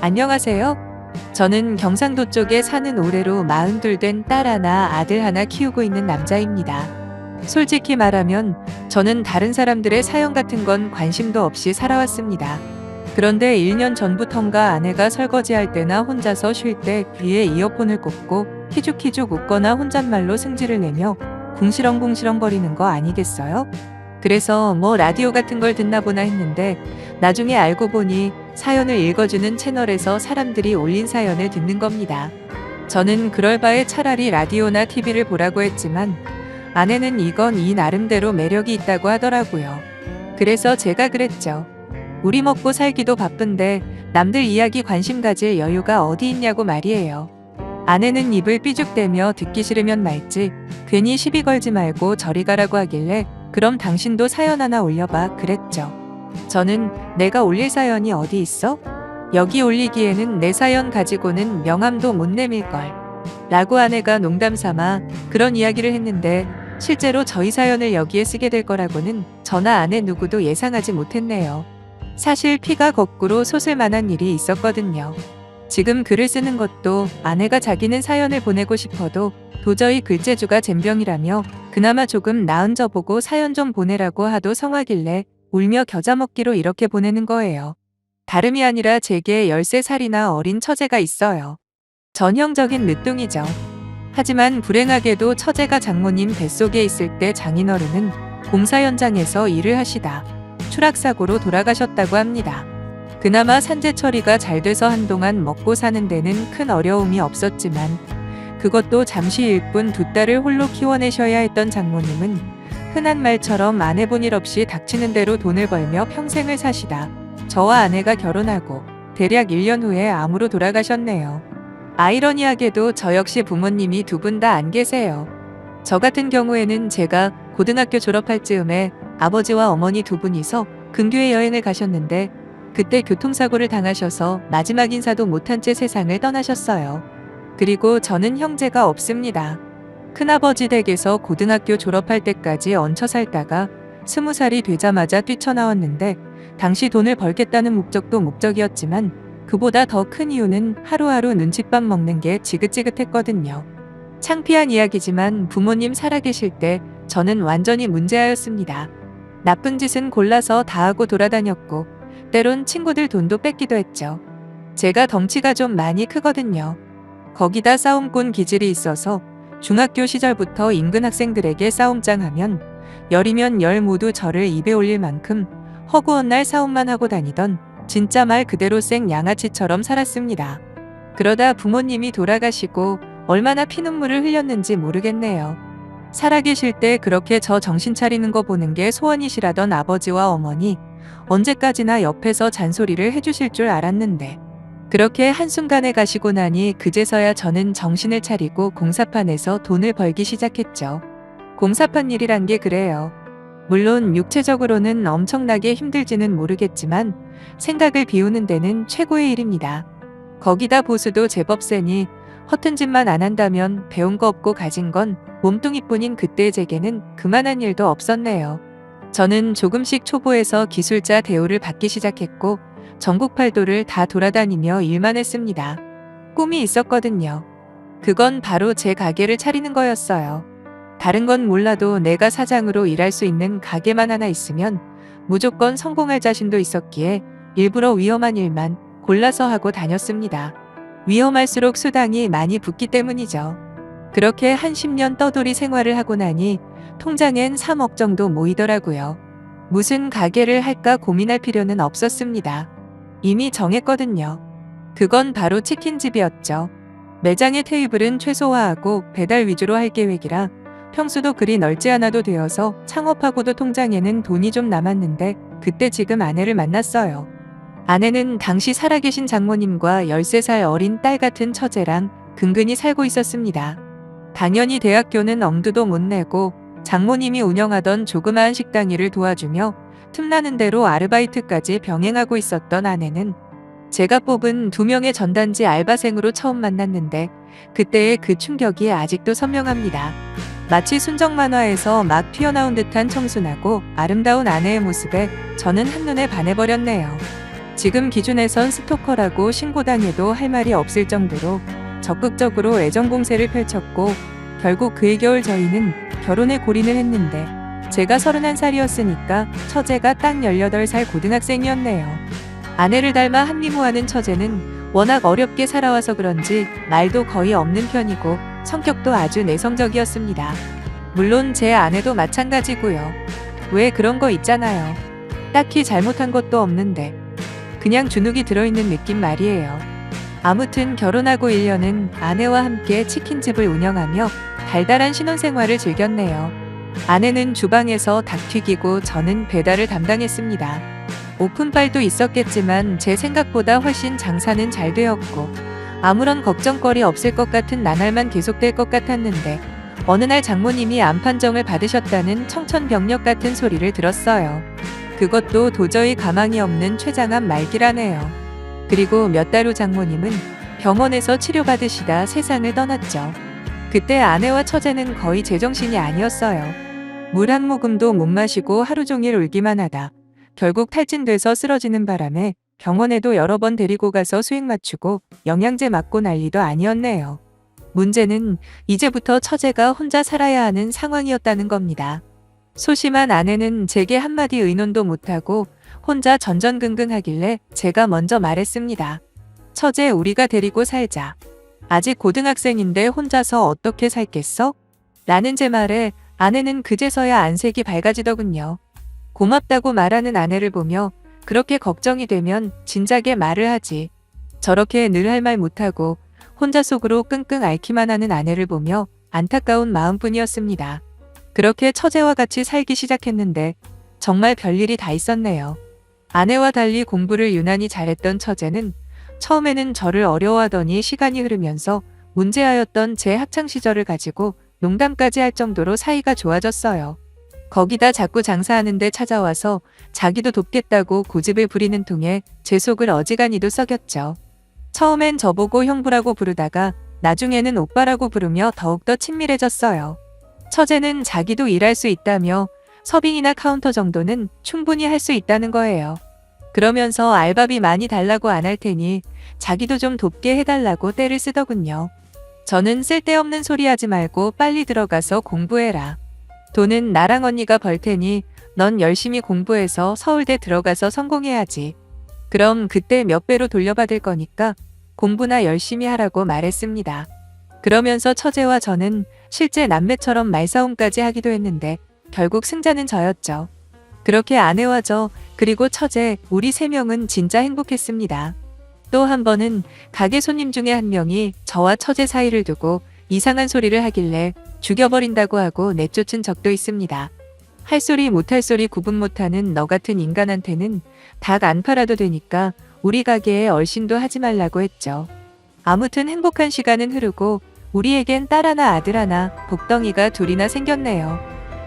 안녕하세요. 저는 경상도 쪽에 사는 올해로 42 된 딸 하나, 아들 하나 키우고 있는 남자입니다. 솔직히 말하면 저는 다른 사람들의 사연 같은 건 관심도 없이 살아왔습니다. 그런데 1년 전부턴가 아내가 설거지할 때나 혼자서 쉴 때 귀에 이어폰을 꽂고 키죽키죽 웃거나 혼잣말로 승질을 내며 궁시렁궁시렁거리는 거 아니겠어요? 그래서 뭐 라디오 같은 걸 듣나 보나 했는데 나중에 알고 보니 사연을 읽어주는 채널에서 사람들이 올린 사연을 듣는 겁니다. 저는 그럴 바에 차라리 라디오나 TV를 보라고 했지만 아내는 이건 이 나름대로 매력이 있다고 하더라고요. 그래서 제가 그랬죠. 우리 먹고 살기도 바쁜데 남들 이야기 관심 가질 여유가 어디 있냐고 말이에요. 아내는 입을 삐죽대며 듣기 싫으면 말지 괜히 시비 걸지 말고 저리 가라고 하길래 그럼 당신도 사연 하나 올려봐 그랬죠. 저는 내가 올릴 사연이 어디 있어? 여기 올리기에는 내 사연 가지고는 명함도 못 내밀걸. 라고 아내가 농담 삼아 그런 이야기를 했는데 실제로 저희 사연을 여기에 쓰게 될 거라고는 저나 아내 누구도 예상하지 못했네요. 사실 피가 거꾸로 솟을 만한 일이 있었거든요. 지금 글을 쓰는 것도 아내가 자기는 사연을 보내고 싶어도 도저히 글재주가 젬병이라며 그나마 조금 나은 저 보고 사연 좀 보내라고 하도 성하길래 울며 겨자 먹기로 이렇게 보내는 거예요. 다름이 아니라 제게 13살이나 어린 처제가 있어요. 전형적인 늦둥이죠. 하지만 불행하게도 처제가 장모님 뱃속에 있을 때 장인어른은 공사 현장에서 일을 하시다 추락사고로 돌아가셨다고 합니다. 그나마 산재 처리가 잘 돼서 한동안 먹고 사는 데는 큰 어려움이 없었지만 그것도 잠시일 뿐 두 딸을 홀로 키워내셔야 했던 장모님은 흔한 말처럼 안 해본 일 없이 닥치는 대로 돈을 벌며 평생을 사시다 저와 아내가 결혼하고 대략 1년 후에 암으로 돌아가셨네요. 아이러니하게도 저 역시 부모님이 두 분 다 안 계세요. 저 같은 경우에는 제가 고등학교 졸업할 즈음에 아버지와 어머니 두 분이서 근교에 여행을 가셨는데 그때 교통사고를 당하셔서 마지막 인사도 못한 채 세상을 떠나셨어요. 그리고 저는 형제가 없습니다. 큰아버지 댁에서 고등학교 졸업할 때까지 얹혀 살다가 20살이 되자마자 뛰쳐나왔는데 당시 돈을 벌겠다는 목적도 목적이었지만 그보다 더 큰 이유는 하루하루 눈칫밥 먹는 게 지긋지긋했거든요. 창피한 이야기지만 부모님 살아계실 때 저는 완전히 문제아였습니다. 나쁜 짓은 골라서 다 하고 돌아다녔고 때론 친구들 돈도 뺏기도 했죠. 제가 덩치가 좀 많이 크거든요. 거기다 싸움꾼 기질이 있어서 중학교 시절부터 인근 학생들에게 싸움장 하면 열이면 열 모두 저를 입에 올릴 만큼 허구한 날 싸움만 하고 다니던 진짜 말 그대로 생 양아치처럼 살았습니다. 그러다 부모님이 돌아가시고 얼마나 피눈물을 흘렸는지 모르겠네요. 살아계실 때 그렇게 저 정신 차리는 거 보는 게 소원이시라던 아버지와 어머니 언제까지나 옆에서 잔소리를 해주실 줄 알았는데 그렇게 한순간에 가시고 나니 그제서야 저는 정신을 차리고 공사판에서 돈을 벌기 시작했죠. 공사판 일이란 게 그래요. 물론 육체적으로는 엄청나게 힘들지는 모르겠지만 생각을 비우는 데는 최고의 일입니다. 거기다 보수도 제법 세니 허튼 짓만 안 한다면 배운 거 없고 가진 건 몸뚱이뿐인 그때의 제게는 그만한 일도 없었네요. 저는 조금씩 초보에서 기술자 대우를 받기 시작했고 전국 팔도를 다 돌아다니며 일만 했습니다. 꿈이 있었거든요. 그건 바로 제 가게를 차리는 거였어요. 다른 건 몰라도 내가 사장으로 일할 수 있는 가게만 하나 있으면 무조건 성공할 자신도 있었기에 일부러 위험한 일만 골라서 하고 다녔습니다. 위험할수록 수당이 많이 붙기 때문이죠. 그렇게 한 10년 떠돌이 생활을 하고 나니 통장엔 3억 정도 모이더라고요. 무슨 가게를 할까 고민할 필요는 없었습니다. 이미 정했거든요. 그건 바로 치킨집이었죠. 매장의 테이블은 최소화하고 배달 위주로 할 계획이라 평수도 그리 넓지 않아도 되어서 창업하고도 통장에는 돈이 좀 남았는데 그때 지금 아내를 만났어요. 아내는 당시 살아계신 장모님과 13살 어린 딸 같은 처제랑 근근히 살고 있었습니다. 당연히 대학교는 엄두도 못 내고 장모님이 운영하던 조그마한 식당 일을 도와주며 틈나는 대로 아르바이트까지 병행하고 있었던 아내는 제가 뽑은 2명의 전단지 알바생으로 처음 만났는데 그때의 그 충격이 아직도 선명합니다. 마치 순정 만화에서 막 튀어나온 듯한 청순하고 아름다운 아내의 모습에 저는 한눈에 반해버렸네요. 지금 기준에선 스토커라고 신고당해도 할 말이 없을 정도로 적극적으로 애정 공세를 펼쳤고 결국 그해 겨울 저희는 결혼에 골인을 했는데 제가 31살이었으니까 처제가 딱 18살 고등학생이었네요. 아내를 닮아 한미모하는 처제는 워낙 어렵게 살아와서 그런지 말도 거의 없는 편이고 성격도 아주 내성적이었습니다. 물론 제 아내도 마찬가지고요. 왜 그런 거 있잖아요. 딱히 잘못한 것도 없는데 그냥 주눅이 들어있는 느낌 말이에요. 아무튼 결혼하고 1년은 아내와 함께 치킨집을 운영하며 달달한 신혼생활을 즐겼네요. 아내는 주방에서 닭 튀기고 저는 배달을 담당했습니다. 오픈빨도 있었겠지만 제 생각보다 훨씬 장사는 잘 되었고 아무런 걱정거리 없을 것 같은 나날만 계속될 것 같았는데 어느 날 장모님이 암 판정을 받으셨다는 청천벽력 같은 소리를 들었어요. 그것도 도저히 가망이 없는 췌장암 말기라네요. 그리고 몇 달 후 장모님은 병원에서 치료받으시다 세상을 떠났죠. 그때 아내와 처제는 거의 제정신이 아니었어요. 물 한 모금도 못 마시고 하루 종일 울기만 하다 결국 탈진돼서 쓰러지는 바람에 병원에도 여러 번 데리고 가서 수액 맞추고 영양제 맞고 난리도 아니었네요. 문제는 이제부터 처제가 혼자 살아야 하는 상황이었다는 겁니다. 소심한 아내는 제게 한마디 의논도 못하고 혼자 전전긍긍하길래 제가 먼저 말했습니다. 처제, 우리가 데리고 살자. 아직 고등학생인데 혼자서 어떻게 살겠어? 라는 제 말에 아내는 그제서야 안색이 밝아지더군요. 고맙다고 말하는 아내를 보며 그렇게 걱정이 되면 진작에 말을 하지. 저렇게 늘 할 말 못하고 혼자 속으로 끙끙 앓기만 하는 아내를 보며 안타까운 마음뿐이었습니다. 그렇게 처제와 같이 살기 시작했는데 정말 별일이 다 있었네요. 아내와 달리 공부를 유난히 잘했던 처제는 처음에는 저를 어려워하더니 시간이 흐르면서 문제아였던 제 학창시절을 가지고 농담까지 할 정도로 사이가 좋아졌어요. 거기다 자꾸 장사하는데 찾아와서 자기도 돕겠다고 고집을 부리는 통에 제 속을 어지간히도 썩였죠. 처음엔 저보고 형부라고 부르다가 나중에는 오빠라고 부르며 더욱더 친밀해졌어요. 처제는 자기도 일할 수 있다며 서빙이나 카운터 정도는 충분히 할 수 있다는 거예요. 그러면서 알바비 많이 달라고 안 할 테니 자기도 좀 돕게 해달라고 떼를 쓰더군요. 저는 쓸데없는 소리 하지 말고 빨리 들어가서 공부해라. 돈은 나랑 언니가 벌 테니 넌 열심히 공부해서 서울대 들어가서 성공해야지. 그럼 그때 몇 배로 돌려받을 거니까 공부나 열심히 하라고 말했습니다. 그러면서 처제와 저는 실제 남매처럼 말싸움까지 하기도 했는데 결국 승자는 저였죠. 그렇게 아내와 저 그리고 처제 우리 3명은 진짜 행복했습니다. 또 한 번은 가게 손님 중에 한 명이 저와 처제 사이를 두고 이상한 소리를 하길래 죽여버린다고 하고 내쫓은 적도 있습니다. 할 소리 못할 소리 구분 못하는 너 같은 인간한테는 닭 안 팔아도 되니까 우리 가게에 얼씬도 하지 말라고 했죠. 아무튼 행복한 시간은 흐르고 우리에겐 딸 하나 아들 하나 복덩이가 둘이나 생겼네요.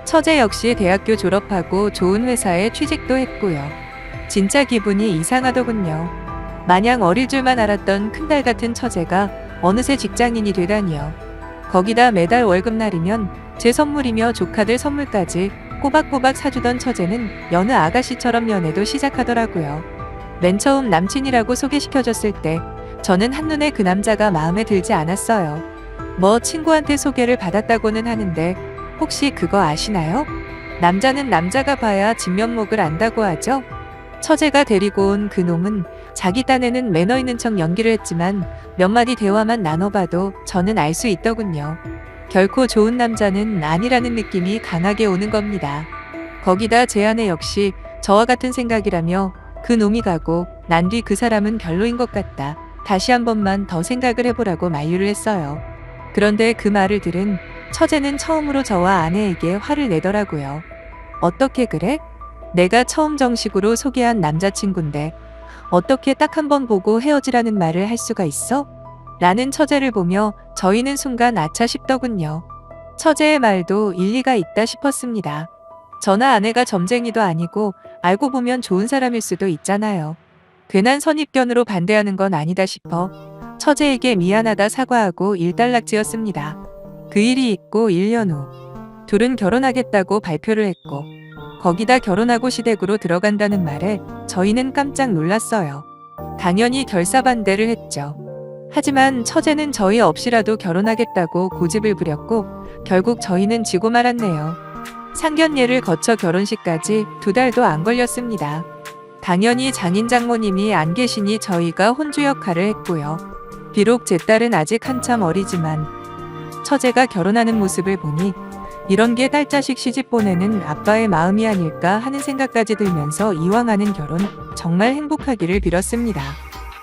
처제 역시 대학교 졸업하고 좋은 회사에 취직도 했고요. 진짜 기분이 이상하더군요. 마냥 어릴 줄만 알았던 큰딸 같은 처제가 어느새 직장인이 되다니요. 거기다 매달 월급날이면 제 선물이며 조카들 선물까지 꼬박꼬박 사주던 처제는 여느 아가씨처럼 연애도 시작하더라고요. 맨 처음 남친이라고 소개시켜줬을 때 저는 한눈에 그 남자가 마음에 들지 않았어요. 뭐 친구한테 소개를 받았다고는 하는데 혹시 그거 아시나요? 남자는 남자가 봐야 진면목을 안다고 하죠. 처제가 데리고 온 그 놈은 자기 딴에는 매너 있는 척 연기를 했지만 몇 마디 대화만 나눠봐도 저는 알 수 있더군요. 결코 좋은 남자는 아니라는 느낌이 강하게 오는 겁니다. 거기다 제 아내 역시 저와 같은 생각이라며 그 놈이 가고 난 뒤 그 사람은 별로인 것 같다. 다시 한 번만 더 생각을 해보라고 만류를 했어요. 그런데 그 말을 들은 처제는 처음으로 저와 아내에게 화를 내더라고요. 어떻게 그래? 내가 처음 정식으로 소개한 남자친구인데 어떻게 딱 한 번 보고 헤어지라는 말을 할 수가 있어? 라는 처제를 보며 저희는 순간 아차 싶더군요. 처제의 말도 일리가 있다 싶었습니다. 저나 아내가 점쟁이도 아니고 알고 보면 좋은 사람일 수도 있잖아요. 괜한 선입견으로 반대하는 건 아니다 싶어 처제에게 미안하다 사과하고 일단락지었습니다. 그 일이 있고 1년 후 둘은 결혼하겠다고 발표를 했고 거기다 결혼하고 시댁으로 들어간다는 말에 저희는 깜짝 놀랐어요. 당연히 결사반대를 했죠. 하지만 처제는 저희 없이라도 결혼하겠다고 고집을 부렸고 결국 저희는 지고 말았네요. 상견례를 거쳐 결혼식까지 2달도 안 걸렸습니다. 당연히 장인 장모님이 안 계시니 저희가 혼주 역할을 했고요. 비록 제 딸은 아직 한참 어리지만 처제가 결혼하는 모습을 보니 이런 게 딸자식 시집 보내는 아빠의 마음이 아닐까 하는 생각까지 들면서 이왕 하는 결혼 정말 행복하기를 빌었습니다.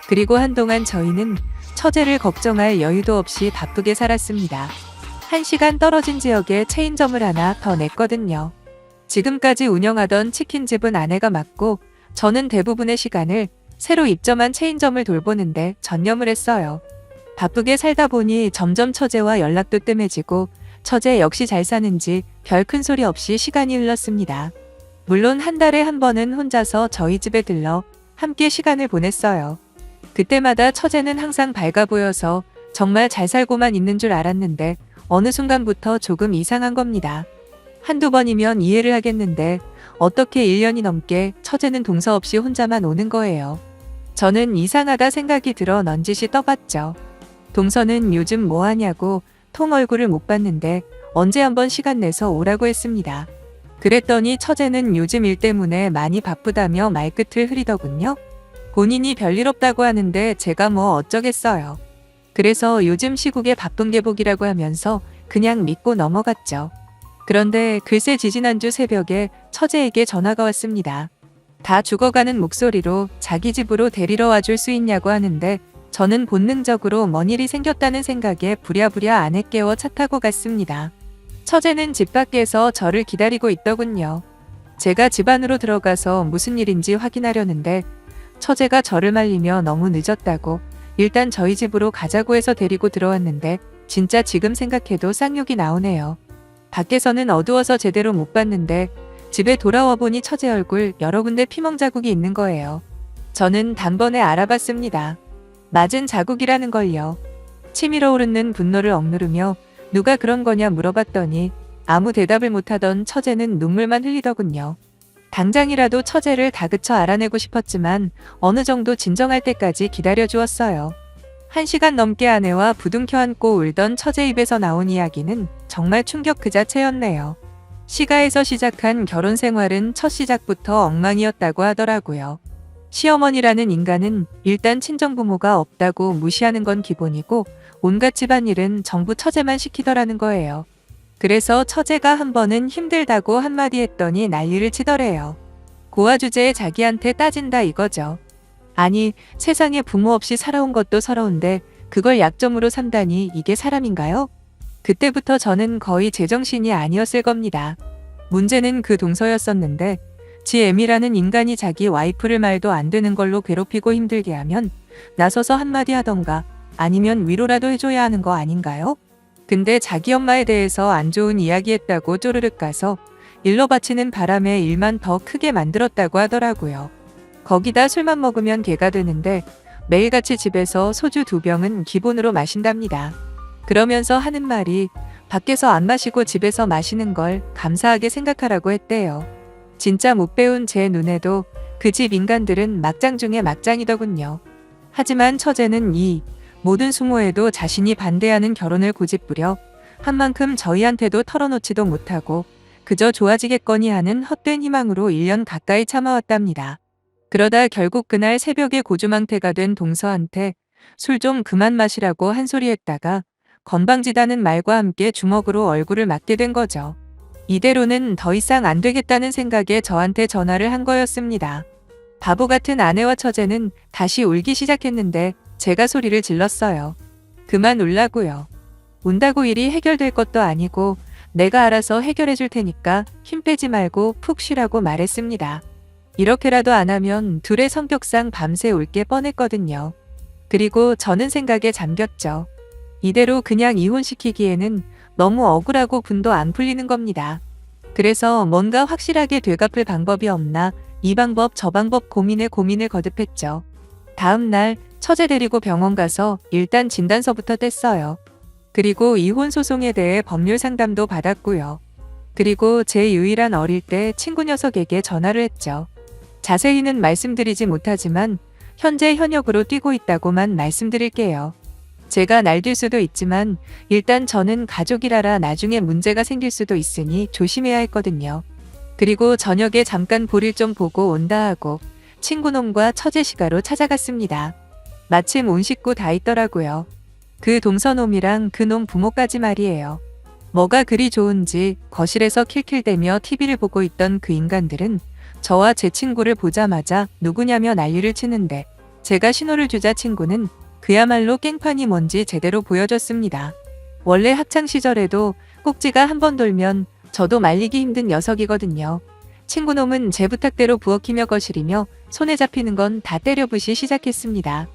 그리고 한동안 저희는 처제를 걱정할 여유도 없이 바쁘게 살았습니다. 1시간 떨어진 지역에 체인점을 하나 더 냈거든요. 지금까지 운영하던 치킨집은 아내가 맡고 저는 대부분의 시간을 새로 입점한 체인점을 돌보는데 전념을 했어요. 바쁘게 살다 보니 점점 처제와 연락도 뜸해지고 처제 역시 잘 사는지 별 큰 소리 없이 시간이 흘렀습니다. 물론 한 달에 한 번은 혼자서 저희 집에 들러 함께 시간을 보냈어요. 그때마다 처제는 항상 밝아 보여서 정말 잘 살고만 있는 줄 알았는데 어느 순간부터 조금 이상한 겁니다. 한두 번이면 이해를 하겠는데 어떻게 1년이 넘게 처제는 동서 없이 혼자만 오는 거예요. 저는 이상하다 생각이 들어 넌지시 떠봤죠. 동서는 요즘 뭐 하냐고 통 얼굴을 못 봤는데 언제 한번 시간 내서 오라고 했습니다. 그랬더니 처제는 요즘 일 때문에 많이 바쁘다며 말끝을 흐리더군요. 본인이 별일 없다고 하는데 제가 뭐 어쩌겠어요. 그래서 요즘 시국에 바쁜 게 복이라고 하면서 그냥 믿고 넘어갔죠. 그런데 글쎄 지지난주 새벽에 처제에게 전화가 왔습니다. 다 죽어가는 목소리로 자기 집으로 데리러 와줄 수 있냐고 하는데 저는 본능적으로 뭔 일이 생겼다는 생각에 부랴부랴 아내 깨워 차 타고 갔습니다. 처제는 집 밖에서 저를 기다리고 있더군요. 제가 집 안으로 들어가서 무슨 일인지 확인하려는데 처제가 저를 말리며 너무 늦었다고 일단 저희 집으로 가자고 해서 데리고 들어왔는데 진짜 지금 생각해도 쌍욕이 나오네요. 밖에서는 어두워서 제대로 못 봤는데 집에 돌아와 보니 처제 얼굴 여러 군데 피멍 자국이 있는 거예요. 저는 단번에 알아봤습니다. 맞은 자국이라는 걸요. 치밀어 오르는 분노를 억누르며 누가 그런 거냐 물어봤더니 아무 대답을 못하던 처제는 눈물만 흘리더군요. 당장이라도 처제를 다그쳐 알아내고 싶었지만 어느 정도 진정할 때까지 기다려주었어요. 1시간 넘게 아내와 부둥켜 안고 울던 처제 입에서 나온 이야기는 정말 충격 그 자체였네요. 시가에서 시작한 결혼 생활은 첫 시작부터 엉망이었다고 하더라고요. 시어머니라는 인간은 일단 친정부모가 없다고 무시하는 건 기본이고 온갖 집안일은 전부 처제만 시키더라는 거예요. 그래서 처제가 한 번은 힘들다고 한마디 했더니 난리를 치더래요. 고아 주제에 자기한테 따진다 이거죠. 아니 세상에 부모 없이 살아온 것도 서러운데 그걸 약점으로 삼다니 이게 사람인가요? 그때부터 저는 거의 제정신이 아니었을 겁니다. 문제는 그 동서였었는데 지 M이라는 인간이 자기 와이프를 말도 안 되는 걸로 괴롭히고 힘들게 하면 나서서 한마디 하던가 아니면 위로라도 해줘야 하는 거 아닌가요? 근데 자기 엄마에 대해서 안 좋은 이야기 했다고 쪼르륵 가서 일로 바치는 바람에 일만 더 크게 만들었다고 하더라고요. 거기다 술만 먹으면 개가 되는데 매일같이 집에서 소주 2병은 기본으로 마신답니다. 그러면서 하는 말이 밖에서 안 마시고 집에서 마시는 걸 감사하게 생각하라고 했대요. 진짜 못 배운 제 눈에도 그 집 인간들은 막장 중에 막장이더군요. 하지만 처제는 이 모든 수모에도 자신이 반대하는 결혼을 고집부려 한 만큼 저희한테도 털어놓지도 못하고 그저 좋아지겠거니 하는 헛된 희망으로 1년 가까이 참아왔답니다. 그러다 결국 그날 새벽에 고주망태가 된 동서한테 술 좀 그만 마시라고 한 소리 했다가 건방지다는 말과 함께 주먹으로 얼굴을 맞게 된 거죠. 이대로는 더 이상 안 되겠다는 생각에 저한테 전화를 한 거였습니다. 바보 같은 아내와 처제는 다시 울기 시작했는데 제가 소리를 질렀어요. 그만 울라고요. 운다고 일이 해결될 것도 아니고 내가 알아서 해결해 줄 테니까 힘 빼지 말고 푹 쉬라고 말했습니다. 이렇게라도 안 하면 둘의 성격상 밤새 울 게 뻔했거든요. 그리고 저는 생각에 잠겼죠. 이대로 그냥 이혼시키기에는 너무 억울하고 분도 안 풀리는 겁니다. 그래서 뭔가 확실하게 되갚을 방법이 없나 이 방법 저 방법 고민에 고민을 거듭했죠. 다음 날 처제 데리고 병원 가서 일단 진단서부터 뗐어요. 그리고 이혼 소송에 대해 법률 상담도 받았고요. 그리고 제 유일한 어릴 때 친구 녀석에게 전화를 했죠. 자세히는 말씀드리지 못하지만 현재 현역으로 뛰고 있다고만 말씀드릴게요. 제가 날뛸 수도 있지만 일단 저는 가족이라라 나중에 문제가 생길 수도 있으니 조심해야 했거든요. 그리고 저녁에 잠깐 볼일 좀 보고 온다 하고 친구놈과 처제시가로 찾아갔습니다. 마침 온 식구 다 있더라고요. 그 동서놈이랑 그놈 부모까지 말이에요. 뭐가 그리 좋은지 거실에서 킬킬대며 TV를 보고 있던 그 인간들은 저와 제 친구를 보자마자 누구냐며 난리를 치는데 제가 신호를 주자 친구는 그야말로 깽판이 뭔지 제대로 보여줬습니다. 원래 학창시절에도 꼭지가 한 번 돌면 저도 말리기 힘든 녀석이거든요. 친구놈은 제 부탁대로 부엌이며 거실이며 손에 잡히는 건 다 때려부시 시작했습니다.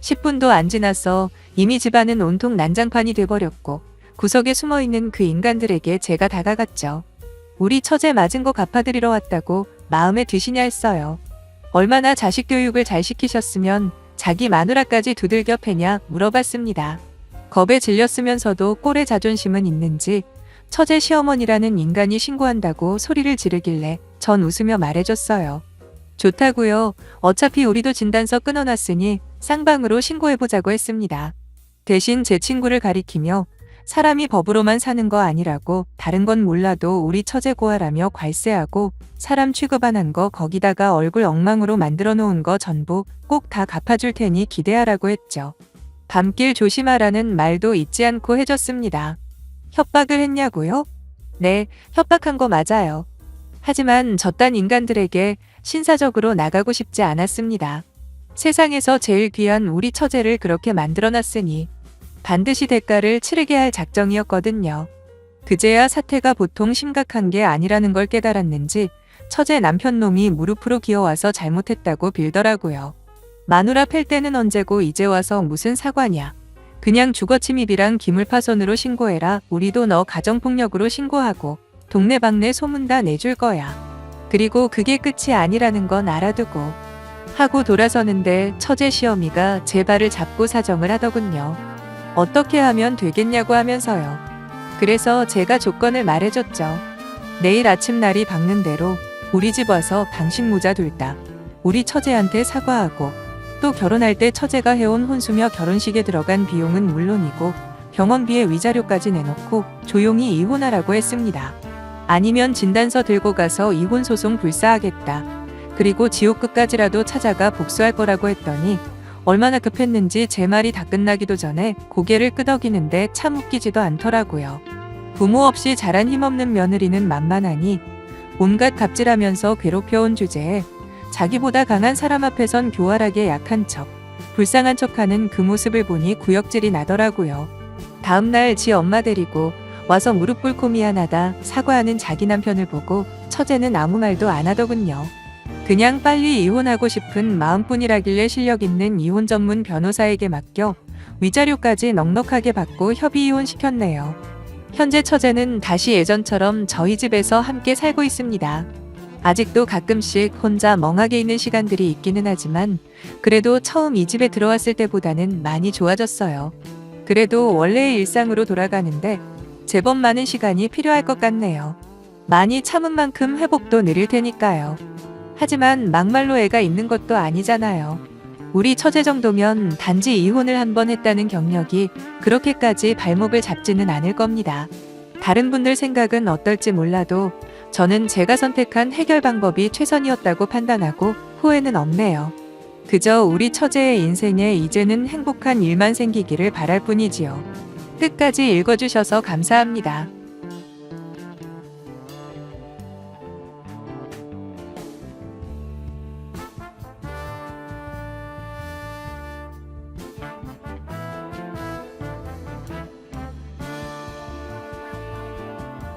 10분도 안 지나서 이미 집안은 온통 난장판이 돼버렸고 구석에 숨어있는 그 인간들에게 제가 다가갔죠. 우리 처제 맞은 거 갚아드리러 왔다고 마음에 드시냐 했어요. 얼마나 자식 교육을 잘 시키셨으면 자기 마누라까지 두들겨 패냐 물어봤습니다. 겁에 질렸으면서도 꼴의 자존심은 있는지 처제 시어머니라는 인간이 신고한다고 소리를 지르길래 전 웃으며 말해줬어요. 좋다고요. 어차피 우리도 진단서 끊어놨으니 쌍방으로 신고해보자고 했습니다. 대신 제 친구를 가리키며 사람이 법으로만 사는 거 아니라고 다른 건 몰라도 우리 처제 고하라며 괄세하고 사람 취급 안 한 거 거기다가 얼굴 엉망으로 만들어 놓은 거 전부 꼭 다 갚아줄 테니 기대하라고 했죠. 밤길 조심하라는 말도 잊지 않고 해줬습니다. 협박을 했냐고요? 네, 협박한 거 맞아요. 하지만 저딴 인간들에게 신사적으로 나가고 싶지 않았습니다. 세상에서 제일 귀한 우리 처제를 그렇게 만들어놨으니 반드시 대가를 치르게 할 작정이었거든요. 그제야 사태가 보통 심각한 게 아니라는 걸 깨달았는지 처제 남편놈이 무릎으로 기어와서 잘못했다고 빌더라고요. 마누라 팰 때는 언제고 이제 와서 무슨 사과냐. 그냥 주거침입이랑 기물파손으로 신고해라. 우리도 너 가정폭력으로 신고하고 동네방네 소문 다 내줄 거야. 그리고 그게 끝이 아니라는 건 알아두고 하고 돌아서는데 처제 시어미가 제 발을 잡고 사정을 하더군요. 어떻게 하면 되겠냐고 하면서요. 그래서 제가 조건을 말해줬죠. 내일 아침 날이 밝는 대로 우리 집 와서 방식 모자 둘다 우리 처제한테 사과하고 또 결혼할 때 처제가 해온 혼수며 결혼식에 들어간 비용은 물론이고 병원비에 위자료까지 내놓고 조용히 이혼하라고 했습니다. 아니면 진단서 들고 가서 이혼소송 불사하겠다. 그리고 지옥 끝까지라도 찾아가 복수할 거라고 했더니 얼마나 급했는지 제 말이 다 끝나기도 전에 고개를 끄덕이는데 참 웃기지도 않더라고요. 부모 없이 자란 힘없는 며느리는 만만하니 온갖 갑질하면서 괴롭혀온 주제에 자기보다 강한 사람 앞에선 교활하게 약한 척, 불쌍한 척하는 그 모습을 보니 구역질이 나더라고요. 다음날 지 엄마 데리고 와서 무릎 꿇고 미안하다 사과하는 자기 남편을 보고 처제는 아무 말도 안 하더군요. 그냥 빨리 이혼하고 싶은 마음뿐이라길래 실력 있는 이혼 전문 변호사에게 맡겨 위자료까지 넉넉하게 받고 협의 이혼 시켰네요. 현재 처제는 다시 예전처럼 저희 집에서 함께 살고 있습니다. 아직도 가끔씩 혼자 멍하게 있는 시간들이 있기는 하지만 그래도 처음 이 집에 들어왔을 때보다는 많이 좋아졌어요. 그래도 원래의 일상으로 돌아가는데 제법 많은 시간이 필요할 것 같네요. 많이 참은 만큼 회복도 느릴 테니까요. 하지만 막말로 애가 있는 것도 아니잖아요. 우리 처제 정도면 단지 이혼을 한 번 했다는 경력이 그렇게까지 발목을 잡지는 않을 겁니다. 다른 분들 생각은 어떨지 몰라도 저는 제가 선택한 해결 방법이 최선이었다고 판단하고 후회는 없네요. 그저 우리 처제의 인생에 이제는 행복한 일만 생기기를 바랄 뿐이지요. 끝까지 읽어주셔서 감사합니다.